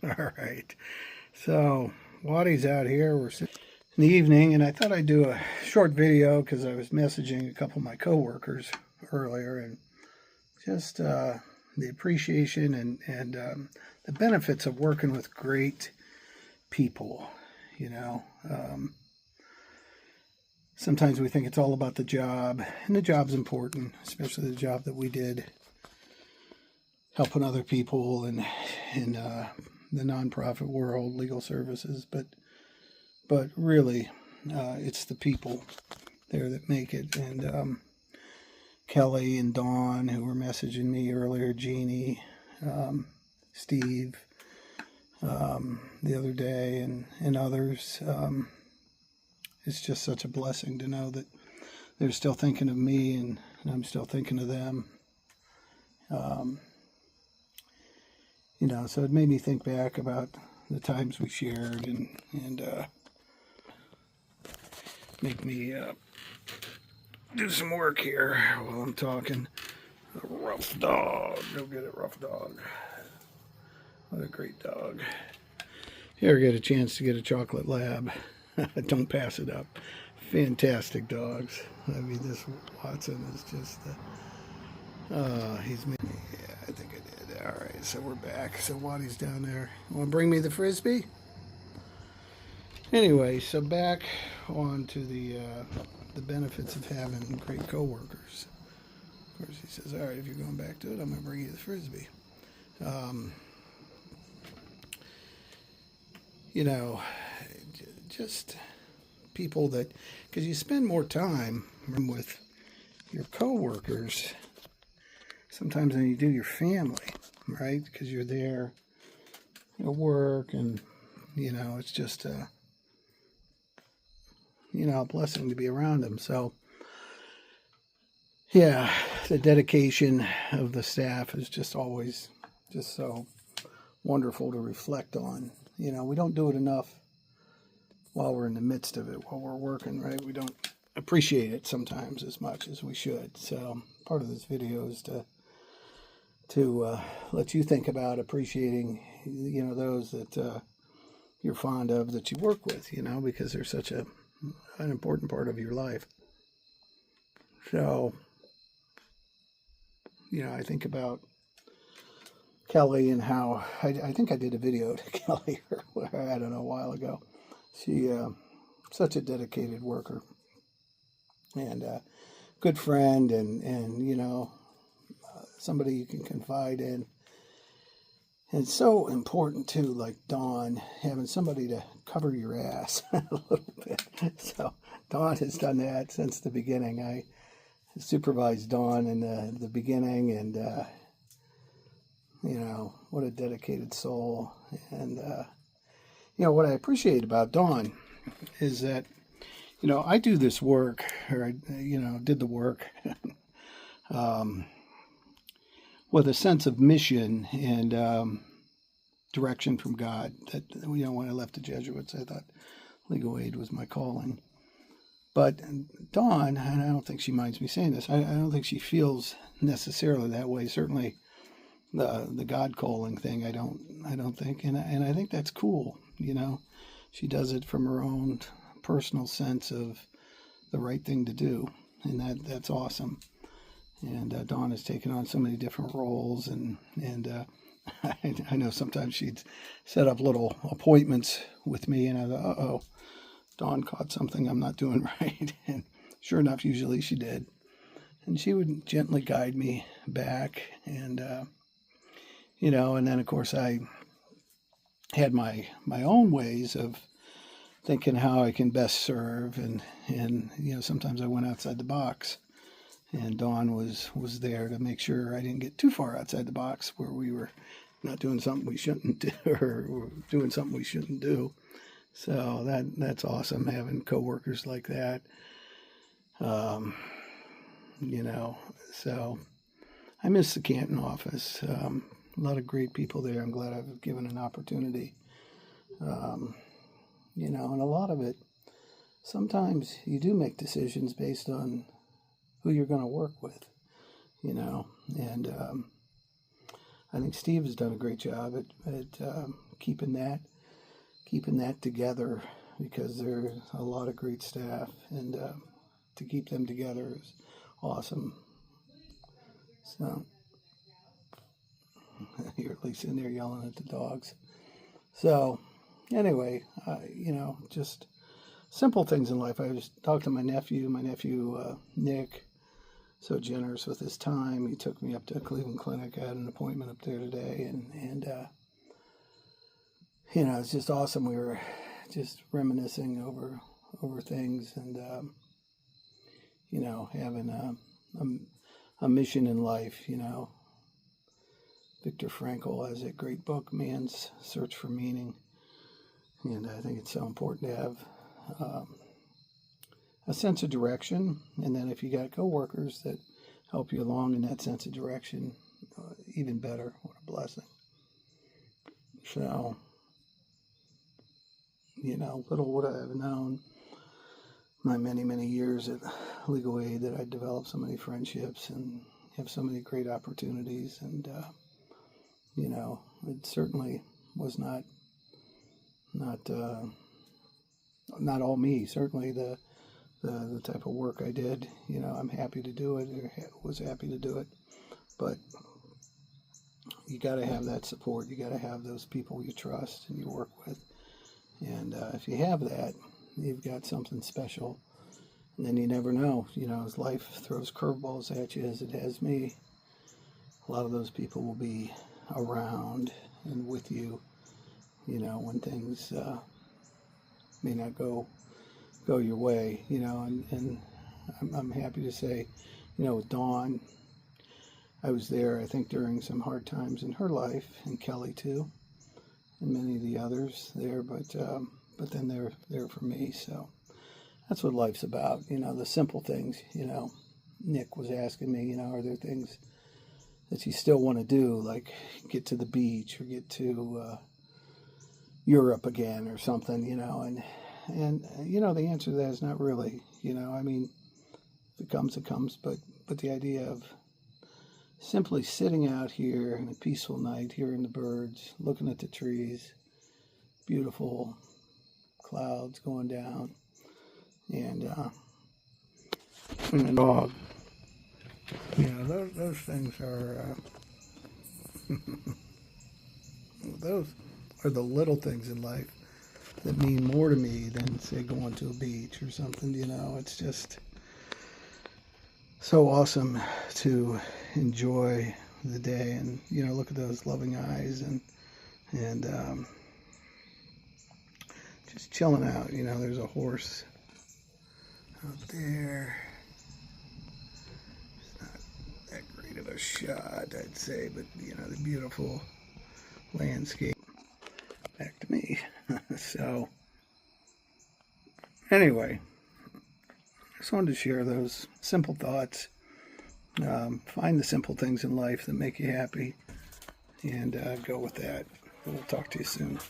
All right. So, Waddy's out here. We're sitting in the evening, and I thought I'd do a short video because I was messaging a couple of my coworkers earlier, and just the appreciation and the benefits of working with great people. You know, sometimes we think it's all about the job, and the job's important, especially the job that we did, helping other people and in the nonprofit world, legal services. But really, it's the people there that make it. And Kelley and Dawn, who were messaging me earlier, Jeannie, Steve, the other day, and others. It's just such a blessing to know that they're still thinking of me, and I'm still thinking of them. You know, so it made me think back about the times we shared, and make me do some work here while I'm talking. A rough dog. Go get it, rough dog. What a great dog. If you ever get a chance to get a chocolate lab, don't pass it up. Fantastic dogs. I mean, this Watson is just, he's made, yeah, I think I did. All right, so we're back. So Waddy's down there. Want to bring me the Frisbee? Anyway, so back on to the benefits of having great coworkers. Of course, he says, all right, if you're going back to it, I'm going to bring you the Frisbee. You know, just people that, because you spend more time with your coworkers sometimes than you do your family, right? Because you're there at work, and, you know, it's just a blessing to be around them. So, yeah, the dedication of the staff is just always just so wonderful to reflect on. You know, we don't do it enough while we're in the midst of it, while we're working, right? We don't appreciate it sometimes as much as we should. So part of this video is to let you think about appreciating, you know, those that you're fond of, that you work with, you know, because they're such an important part of your life. So, you know, I think about Kelley and how, I think I did a video to Kelley, I don't know, a while ago. She, such a dedicated worker and good friend, and you know, somebody you can confide in. And it's so important too, like Dawn, having somebody to cover your ass a little bit. So Dawn has done that since the beginning. I supervised Dawn in the beginning, and you know, what a dedicated soul. And you know, what I appreciate about Dawn is that, you know, I do this work, or I, you know, did the work with a sense of mission and direction from God. That, you know, when I left the Jesuits, I thought legal aid was my calling. But Dawn, and I don't think she minds me saying this, I don't think she feels necessarily that way. Certainly the God calling thing, I don't think, and I think that's cool. You know, she does it from her own personal sense of the right thing to do, and that's awesome. And Dawn has taken on so many different roles, and I know sometimes she'd set up little appointments with me, and I thought, uh-oh, Dawn caught something I'm not doing right. And sure enough, usually she did. And she would gently guide me back, and you know, and then of course I had my own ways of thinking how I can best serve, and you know, sometimes I went outside the box, and Dawn was there to make sure I didn't get too far outside the box where we were not doing something we shouldn't do, or doing something we shouldn't do. So that's awesome, having coworkers like that. You know, so I miss the Canton office. A lot of great people there. I'm glad I've given an opportunity. You know, and a lot of it, sometimes you do make decisions based on who you're going to work with, you know, and I think Steve has done a great job at keeping that together, because there's a lot of great staff, and to keep them together is awesome. So you're at least in there yelling at the dogs. So anyway, just simple things in life. I just talked to my nephew Nick, so generous with his time. He took me up to Cleveland Clinic. I had an appointment up there today, and it's just awesome. We were just reminiscing over things, and having a mission in life. Viktor Frankl has a great book, Man's Search for Meaning, and I think it's so important to have a sense of direction. And then if you got coworkers that help you along in that sense of direction, even better. What a blessing. So, little would I have known my many, many years at Legal Aid that I'd develop so many friendships and have so many great opportunities. And, it certainly was not all me. Certainly the type of work I did, I'm happy to do it, or was happy to do it. But you got to have that support. You got to have those people you trust and you work with. And if you have that, you've got something special. And then you never know, as life throws curveballs at you, as it has me, a lot of those people will be around and with you, when things may not go your way, and I'm happy to say, with Dawn, I was there, I think, during some hard times in her life, and Kelley too, and many of the others there, but then they're there for me. So that's what life's about, the simple things. Nick was asking me, are there things that you still want to do, like get to the beach or get to Europe again or something, and the answer to that is not really. If it comes, it comes. But the idea of simply sitting out here in a peaceful night, hearing the birds, looking at the trees, beautiful clouds going down, and a dog. Those things are those are the little things in life that mean more to me than, say, going to a beach or something. It's just so awesome to enjoy the day and look at those loving eyes and just chilling out. There's a horse out there. It's not that great of a shot, I'd say, but the beautiful landscape. Back to me. So anyway, just wanted to share those simple thoughts. Find the simple things in life that make you happy, and go with that. We'll talk to you soon.